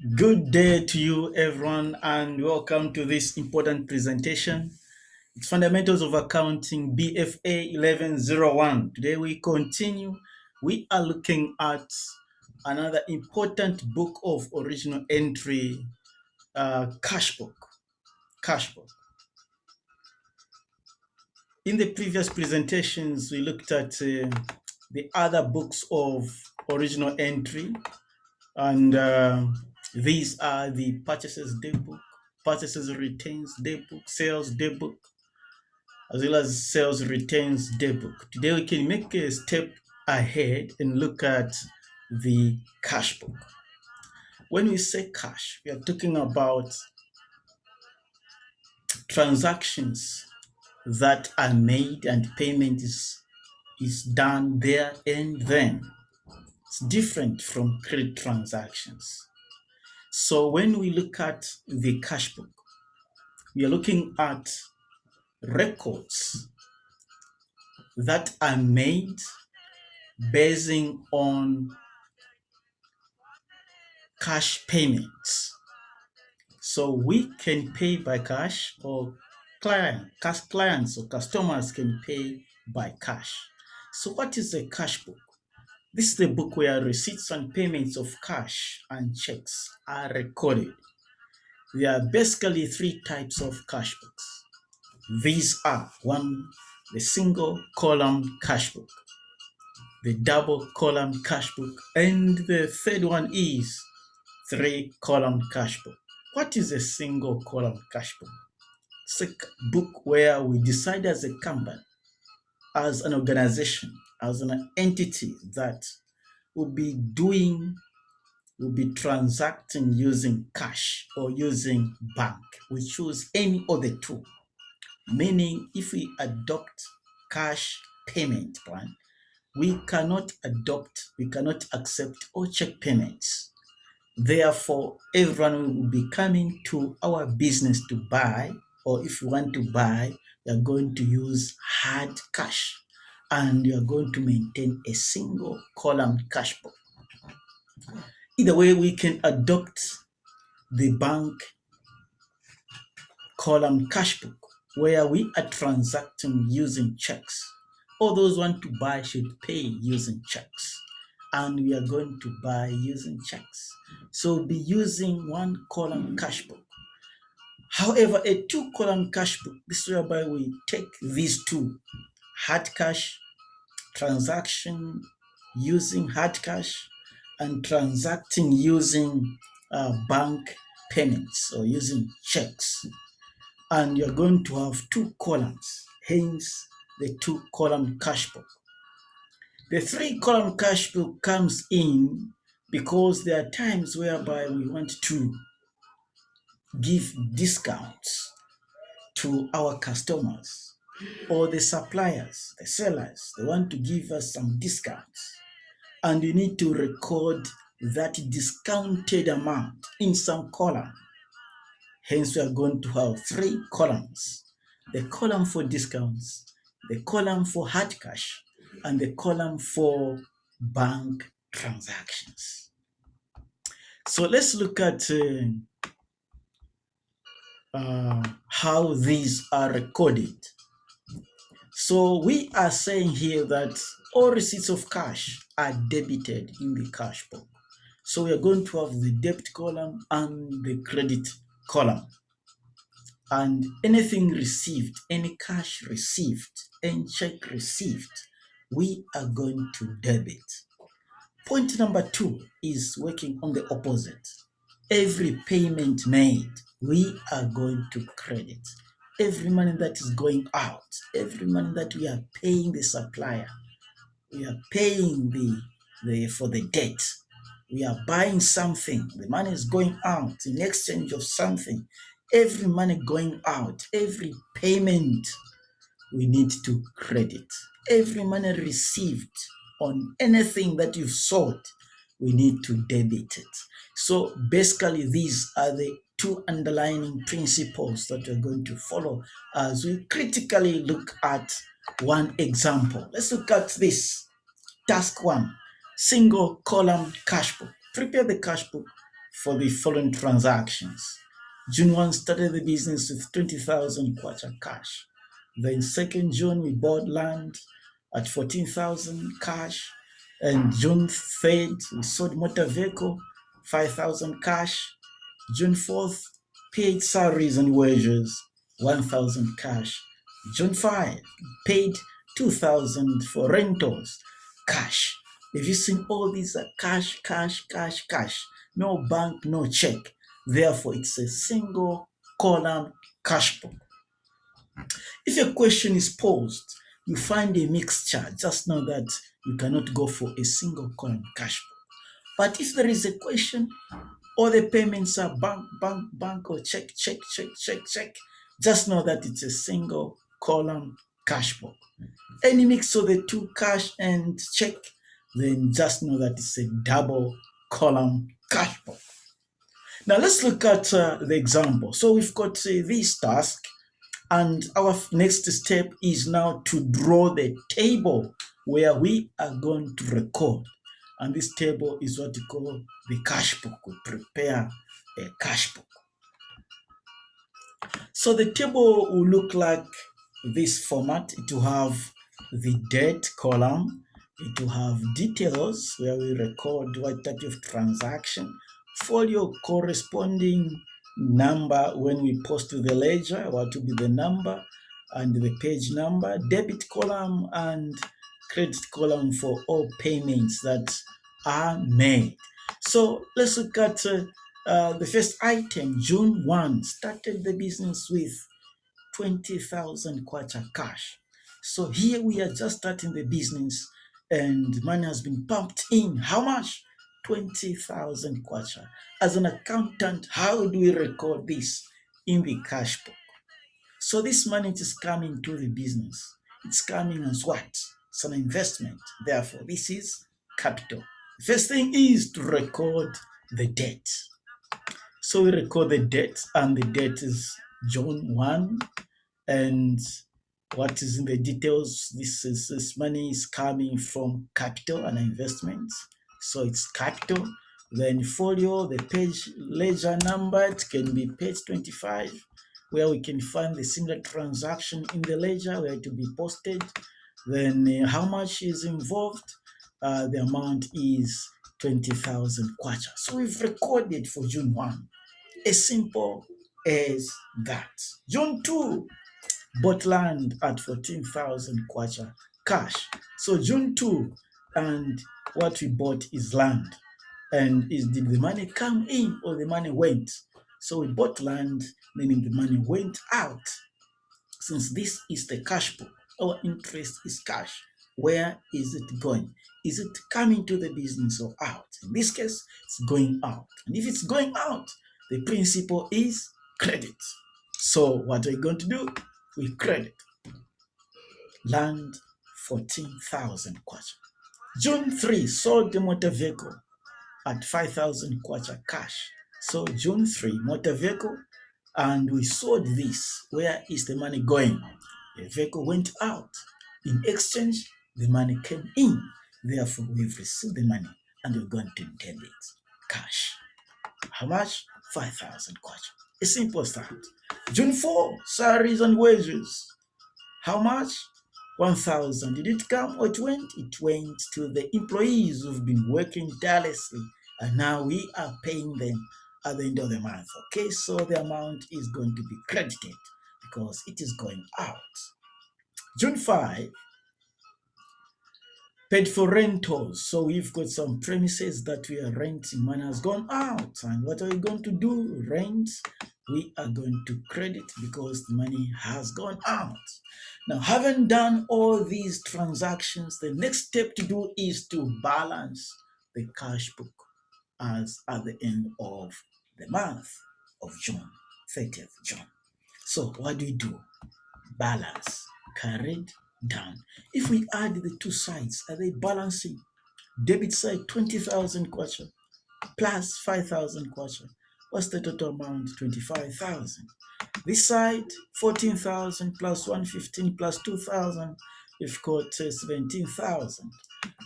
Good day to you, everyone, and welcome to this important presentation. It's Fundamentals of Accounting BFA 1101. Today we continue. We are looking at another important book of original entry, Cash Book. Cash Book. In the previous presentations, we looked at the other books of original entry, and these are the purchases daybook, purchases retains daybook, sales daybook, as well as sales retains daybook. Today we can make a step ahead and look at the cash book. When we say cash, we are talking about transactions that are made and payment is done there and then. It's different from credit transactions. So when we look at the cash book, we are looking at records that are made basing on cash payments. So we can pay by cash, or clients or customers can pay by cash. So what is a cash book? This is the book where receipts and payments of cash and checks are recorded. There are basically three types of cash books. These are: one, the single column cash book, the double column cash book, and the third one is three column cash book. What is a single column cash book? It's a book where we decide as a company, as an organization, as an entity that will be transacting using cash or using bank. We choose any of the two. Meaning, if we adopt cash payment plan, we cannot accept all check payments. Therefore, everyone will be coming to our business to buy, or if you want to buy, you're going to use hard cash and you're going to maintain a single column cash book. Either way, we can adopt the bank column cash book where we are transacting using checks. All those want to buy should pay using checks, and we are going to buy using checks. So we'll be using one column cash book. However, a two column cash book, this is whereby we take these two, hard cash, transaction using hard cash, and transacting using bank payments or using checks. And you're going to have two columns, hence the two column cash book. The three column cash book comes in because there are times whereby we want to give discounts to our customers or the suppliers, the sellers. They want to give us some discounts, and you need to record that discounted amount in some column. Hence, we are going to have three columns: the column for discounts, the column for hard cash, and the column for bank transactions. So let's look at how these are recorded. So we are saying here that all receipts of cash are debited in the cash book. So we are going to have the debit column and the credit column. And anything received, any cash received, any check received, we are going to debit. Point number two is working on the opposite. Every payment made, we are going to credit. Every money that is going out, every money that we are paying the supplier, we are paying for the debt. We are buying something, the money is going out in exchange of something. Every money going out, every payment, we need to credit. Every money received on anything that you've sold, we need to debit it. So basically, these are the two underlying principles that we're going to follow as we critically look at one example. Let's look at this. Task one, single column cash book. Prepare the cash book for the following transactions. June 1 started the business with 20,000 kwacha cash. Then 2nd June we bought land at 14,000 cash. And June 3rd we sold motor vehicle 5,000 cash. June 4th paid salaries and wages 1,000 cash. June 5 paid 2,000 for rentals cash. Have you seen all these are cash, cash, cash, cash? No bank, no check. Therefore, it's a single column cash book. If a question is posed, you find a mixture, just know that you cannot go for a single column cash book. But if there is a question, all the payments are bank, bank, bank, or check, check, check, check, check, just know that it's a single column cash book. Any mix of the two, cash and check, then just know that it's a double column cash book. Now let's look at the example. So we've got this task, and our next step is now to draw the table where we are going to record. And this table is what we call the cash book. We prepare a cash book. So the table will look like this format. It will have the date column. It will have details where we record what type of transaction, folio corresponding number when we post to the ledger, what will be the number and the page number, debit column and credit column for all payments that are made. So let's look at the first item. June 1 started the business with 20,000 kwacha cash. So here we are just starting the business and money has been pumped in. How much? 20,000 kwacha. As an accountant, how do we record this in the cash book? So this money is coming to the business. It's coming as what? It's an investment. Therefore, this is capital. The first thing is to record the debt. So we record the debt, and the debt is June 1. And what is in the details? This money is coming from capital and investments. So it's capital. Then folio, the page ledger number, it can be page 25, where we can find the similar transaction in the ledger where it will be posted. Then how much is involved? The amount is 20,000 kwacha. So we've recorded for June 1. As simple as that. June 2, bought land at 14,000 kwacha cash. So June 2, and what we bought is land. And did the money come in or the money went? So we bought land, meaning the money went out. Since this is the cash book, our interest is cash. Where is it going? Is it coming to the business or out? In this case, it's going out. And if it's going out, the principle is credit. So what are we going to do? We credit land 14,000 kwacha. June 3 sold the motor vehicle at 5,000 kwacha cash. So June 3 motor vehicle, and we sold this. Where is the money going? The vehicle went out. In exchange, the money came in. Therefore, we've received the money and we're going to debit cash. How much? 5,000 kwacha. A simple start. June 4, salaries and wages. How much? 1,000. Did it come or it went? It went to the employees who've been working tirelessly, and now we are paying them at the end of the month. Okay, so the amount is going to be credited because it is going out. June 5, paid for rentals. So we've got some premises that we are renting. Money has gone out. And what are we going to do? Rent. We are going to credit because the money has gone out. Now, having done all these transactions, the next step to do is to balance the cash book as at the end of the month of June, 30th June. So what do we do? Balance, carried down. If we add the two sides, are they balancing? Debit side 20,000 kwacha plus 5,000 kwacha. What's the total amount? 25,000. This side 14,000 plus 115 plus 2,000. We've got 17,000.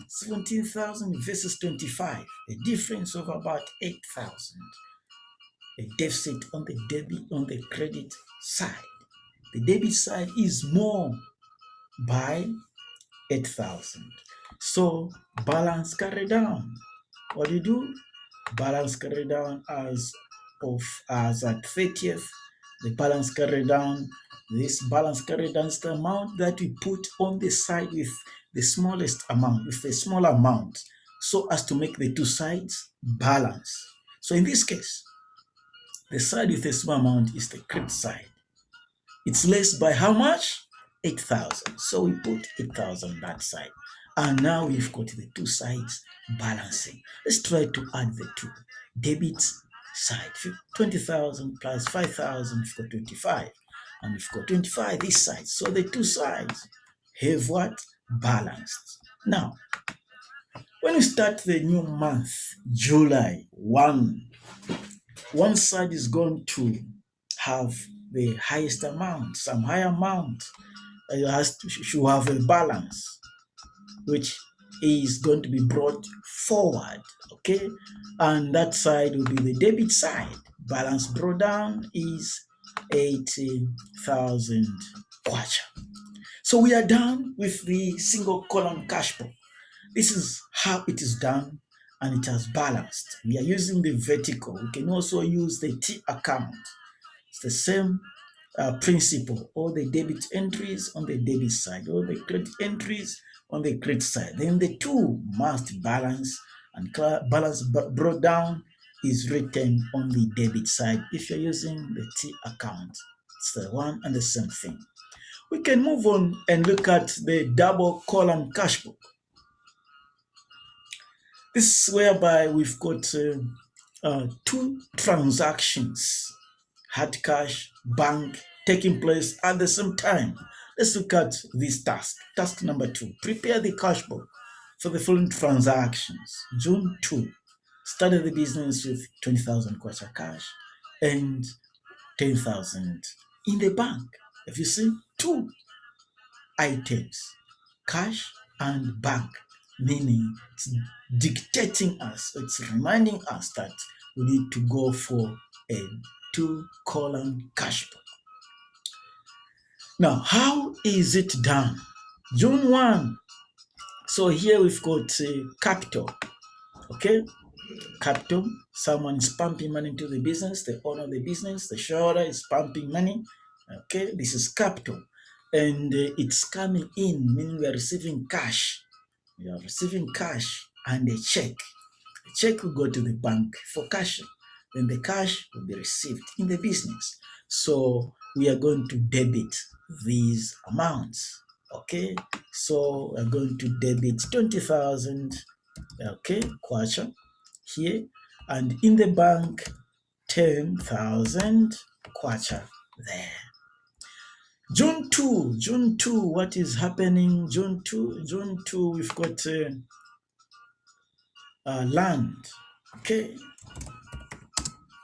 17,000 versus 25, a difference of about 8,000. A deficit on the credit side. The debit side is more by 8,000. So balance carry down. What do you do? Balance carry down as at 30th. The balance carry down. This balance carry down is the amount that we put on the side with the smallest amount, with a small amount, so as to make the two sides balance. So in this case, the side with a small amount is the credit side. It's less by how much? 8,000. So we put 8,000 that side. And now we've got the two sides balancing. Let's try to add the two. Debit side, 20,000 plus 5,000, we've got 25. And we've got 25 this side. So the two sides have what? Balanced. Now, when we start the new month, July 1, one side is going to have the highest amount, some higher amount. Should have a balance, which is going to be brought forward, okay? And that side will be the debit side. Balance brought down is 80,000 kwacha. So we are done with the single column cash flow. This is how it is done, and it has balanced. We are using the vertical. We can also use the T account. It's the same principle. All the debit entries on the debit side, all the credit entries on the credit side. Then the two must balance, and balance brought down is written on the debit side. If you're using the T account, it's the one and the same thing. We can move on and look at the double column cash book. This is whereby we've got two transactions, hard cash, bank, taking place at the same time. Let's look at this task. Task number 2, prepare the cash book for the following transactions. June 2, started the business with 20,000 kwacha cash and 10,000 in the bank. If you see two items, cash and bank, meaning it's dictating us, it's reminding us that we need to go for a 2-column cash book. Now, how is it done? June 1. So here we've got capital. Okay? Capital. Someone is pumping money into the business. The owner of the business, the shareholder is pumping money. Okay? This is capital. And it's coming in, meaning we are receiving cash. We are receiving cash and a check. The check will go to the bank for cashing. Then the cash will be received in the business. So we are going to debit these amounts. Okay, so we're going to debit 20,000, okay, kwacha here, and in the bank 10,000 kwacha there. June 2, what is happening? June 2, we've got land. Okay,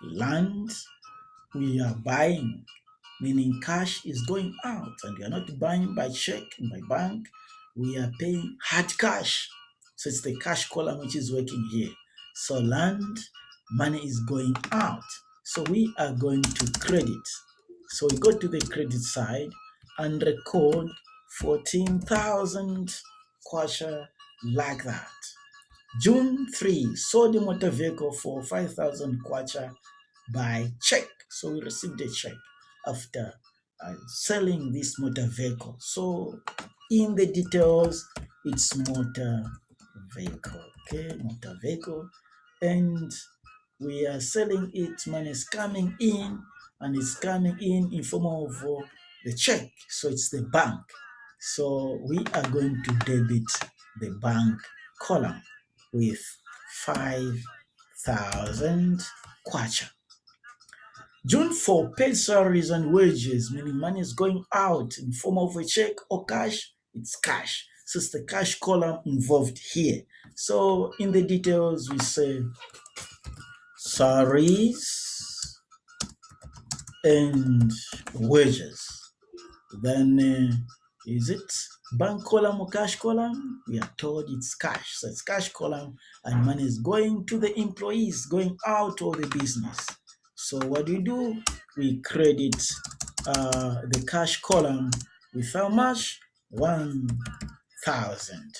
land we are buying, meaning cash is going out, and we are not buying by check, by bank. We are paying hard cash. So it's the cash column which is working here. So land, money is going out. So we are going to credit. So we go to the credit side and record 14,000 kwacha like that. June 3, sold the motor vehicle for 5,000 kwacha by check. So we received a check after selling this motor vehicle. So in the details, it's motor vehicle, okay, motor vehicle, and we are selling it. Money is coming in, and it's coming in form of the check. So it's the bank. So we are going to debit the bank column with 5,000 kwacha. June 4, paid salaries and wages, meaning money is going out in form of a check or cash. It's cash. So it's the cash column involved here. So in the details, we say salaries and wages. Then is it Bank column or cash column, we are told it's cash. So it's cash column and money is going to the employees, going out of the business. So what do? We credit the cash column with how much? 1,000.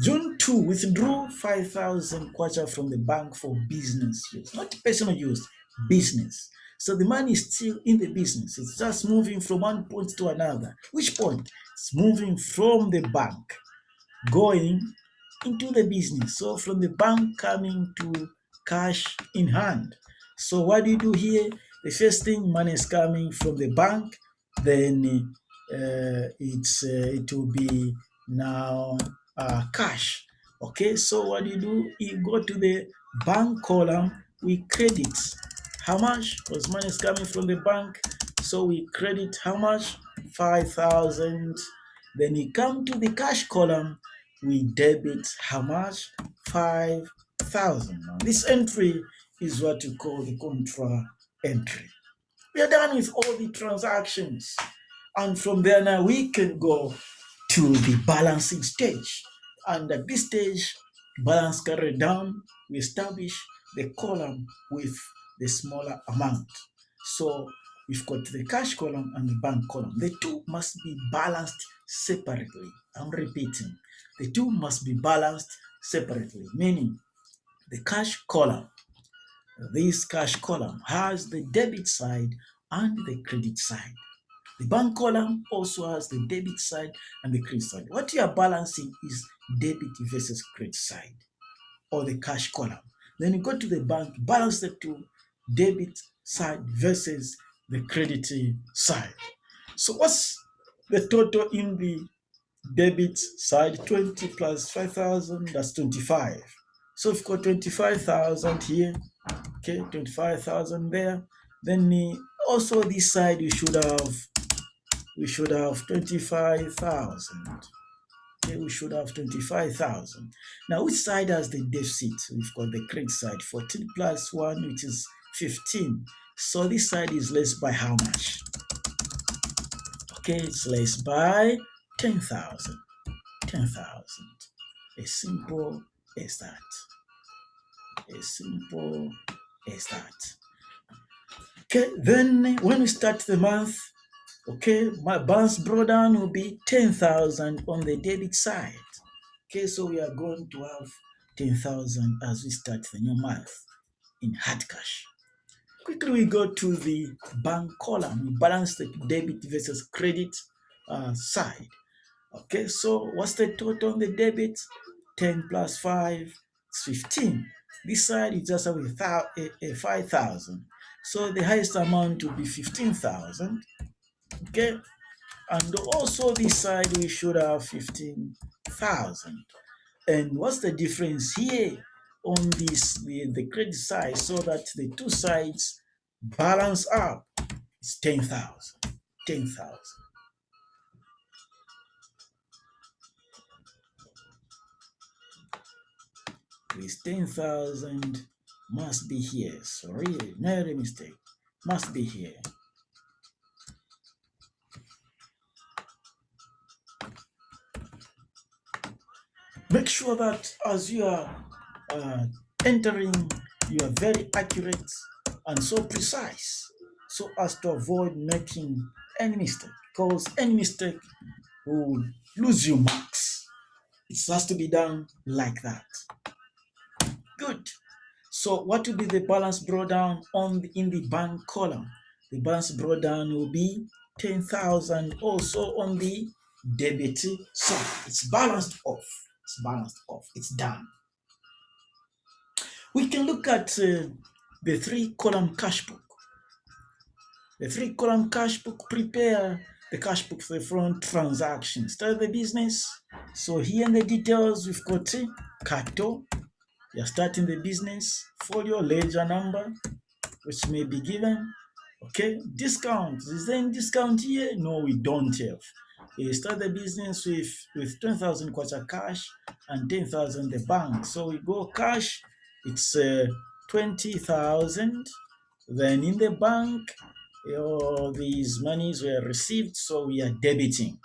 June 2, withdrew 5,000 kwacha from the bank for business use, not personal use, business. So the money is still in the business. It's just moving from one point to another. Which point? It's moving from the bank, going into the business. So from the bank coming to cash in hand. So what do you do here? The first thing, money is coming from the bank, then it will be now cash. Okay, so what do? You go to the bank column, we credit how much? Because money is coming from the bank, so we credit how much? 5,000. Then you come to the cash column, we debit how much? 5,000. Now, this entry is what you call the contra entry. We are done with all the transactions. And from there now we can go to the balancing stage. And at this stage, balance carried down, we establish the column with the smaller amount. So we've got the cash column and the bank column. The two must be balanced separately. I'm repeating. The two must be balanced separately, meaning the cash column, this cash column has the debit side and the credit side. The bank column also has the debit side and the credit side. What you are balancing is debit versus credit side, or the cash column. Then you go to the bank, balance the two, debit side versus the credit side. So what's the total in the debit side? 20 plus 5,000, that's 25. So we've got 25,000 here, okay, 25,000 there. Then also this side we should have 25,000. Okay, we should have 25,000. Now, which side has the deficit? We've got the credit side, 14 plus 1, which is 15. So this side is less by how much? Okay, it's less by 10,000. 10,000. As simple as that. As simple as that. Okay, then when we start the month, okay, my balance drawdown will be 10,000 on the debit side. Okay, so we are going to have 10,000 as we start the new month in hard cash. Quickly we go to the bank column. We balance the debit versus credit side. Okay, so what's the total on the debit? 10 plus 5 is 15. This side is just a 5,000. So the highest amount will be 15,000. Okay, and also this side we should have 15,000. And what's the difference here on this the credit side, so that the two sides balance up? It's 10,000. 10,000. This 10,000 must be here. Sorry, not a mistake. Must be here. Make sure that as you are entering, you are very accurate and so precise, so as to avoid making any mistake, because any mistake will lose you marks. It has to be done like that. Good. So what will be the balance brought down in the bank column? The balance brought down will be 10,000 also on the debit side. It's balanced off. It's balanced off. It's done. We can look at the 3-column cash book. The 3-column cash book, prepare the cash book for the front transaction. Start the business. So here in the details, we've got capital. You're starting the business. Folio, ledger number, which may be given. Okay, discount. Is there any discount here? No, we don't have. We start the business with 10,000 kwacha cash and 10,000 the bank. So we go cash, it's 20,000. Then in the bank, these monies were received, so we are debiting.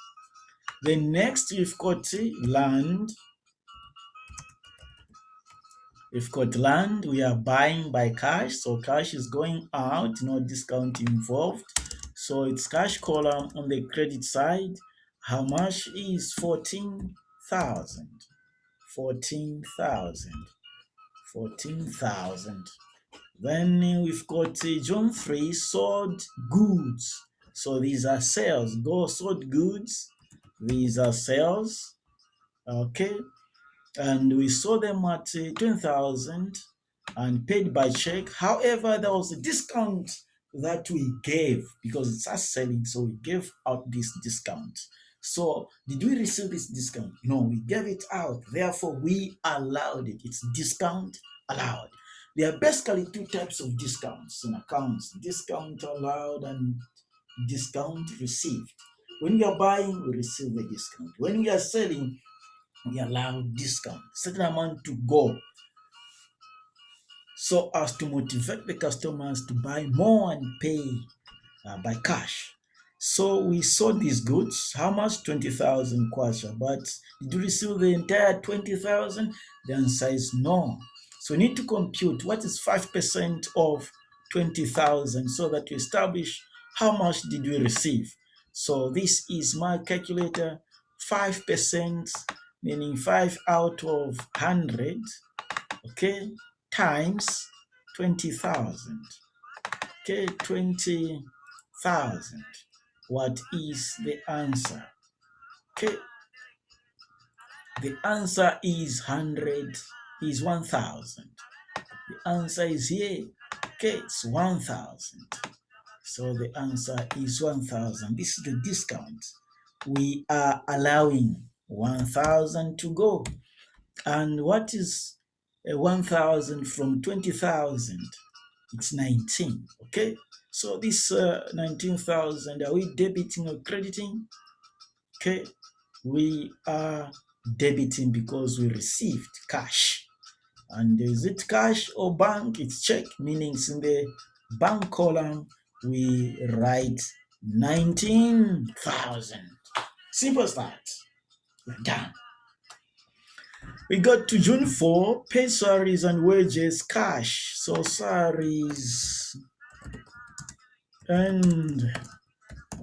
Then next we've got land. We've got land. We are buying by cash. So cash is going out, no discount involved. So it's cash column on the credit side. How much is 14,000? 14,000. 14,000. Then we've got John 3 sold goods. So these are sales. Go sold goods. These are sales. Okay. And we sold them at 20,000 and paid by check. However, there was a discount that we gave because it's us selling, so we gave out this discount. So did we receive this discount? No, we gave it out. Therefore, we allowed it. It's discount allowed. There are basically two types of discounts in accounts: discount allowed and discount received. When we are buying, we receive the discount. When we are selling, we allow discount, certain amount to go, so as to motivate the customers to buy more and pay by cash. So we sold these goods. How much? 20,000 kwacha. But did you receive the entire 20,000? The answer is no. So we need to compute what is 5% of 20,000 so that we establish how much did we receive. So this is my calculator. 5%, meaning 5 out of 100, okay, times 20,000. Okay, 20,000. What is the answer? Okay, the answer is 100, is 1,000. The answer is here. Okay, it's 1,000. So the answer is 1,000. This is the discount. We are allowing 1,000 to go. And what is 1,000 from 20,000? It's 19. Okay, so this 19,000, are we debiting or crediting? Okay, we are debiting because we received cash. And is it cash or bank? It's check, meaning it's in the bank column. We write 19,000. Simple start. We're done. We got to June 4, pay salaries and wages cash. So salaries and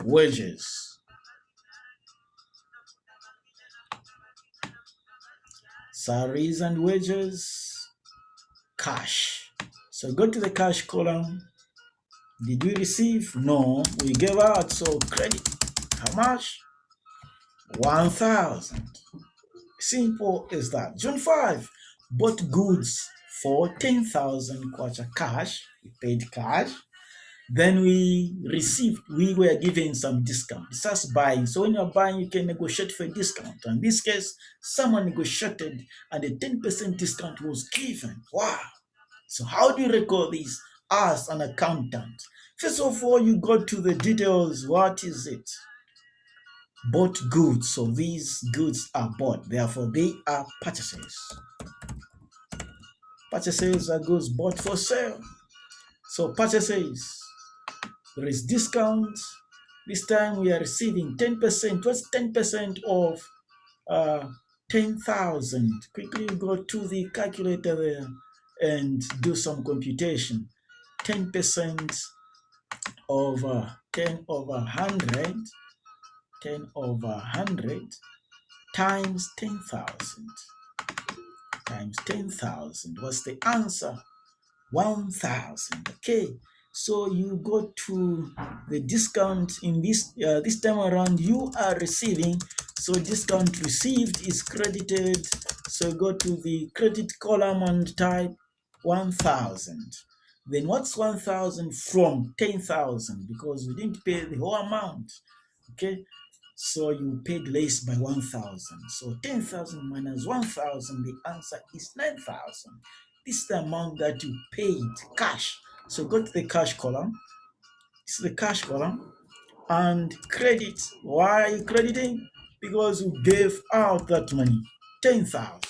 wages. Salaries and wages, cash. So go to the cash column. Did we receive? No, we gave out, so credit. How much? 1,000. Simple as that. June 5, bought goods for 10,000 kwacha cash. We paid cash. Then we received, we were given some discount. It's us buying. So when you're buying, you can negotiate for a discount. In this case, someone negotiated and a 10% discount was given. Wow. So how do you record this as an accountant? First of all, you go to the details. What is it? Bought goods. So these goods are bought. Therefore, they are purchases. Purchases are goods bought for sale. So purchases. There is discount. This time we are receiving 10%. What's 10% of 10,000? Quickly go to the calculator there and do some computation. 10% of 10 over 100, 10 over 100 times 10,000 times 10,000. What's the answer? 1,000. Okay. So you go to the discount in this time around you are receiving. So discount received is credited. So go to the credit column and type 1,000. Then what's 1,000 from 10,000? Because we didn't pay the whole amount. Okay. So you paid less by 1,000. So 10,000 minus 1,000, the answer is 9,000. This is the amount that you paid cash. So go to the cash column. It's the cash column and credit. Why are you crediting? Because you gave out that money, 10,000.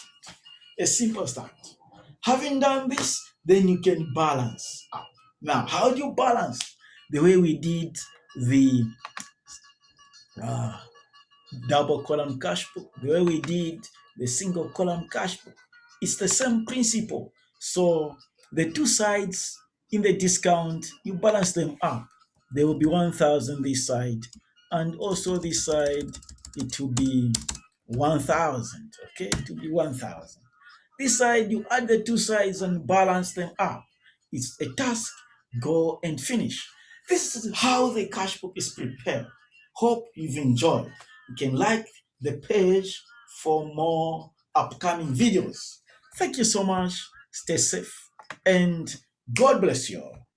A simple start. Having done this, then you can balance out. Now, how do you balance? The way we did the double column cash book, the way we did the single column cash book. It's the same principle. So the two sides in the discount, you balance them up. There will be 1,000 this side, and also this side, it will be 1,000. Okay, it will be 1,000. This side, you add the two sides and balance them up. It's a task. Go and finish. This is how the cash book is prepared. Hope you've enjoyed. You can like the page for more upcoming videos. Thank you so much. Stay safe and God bless you all.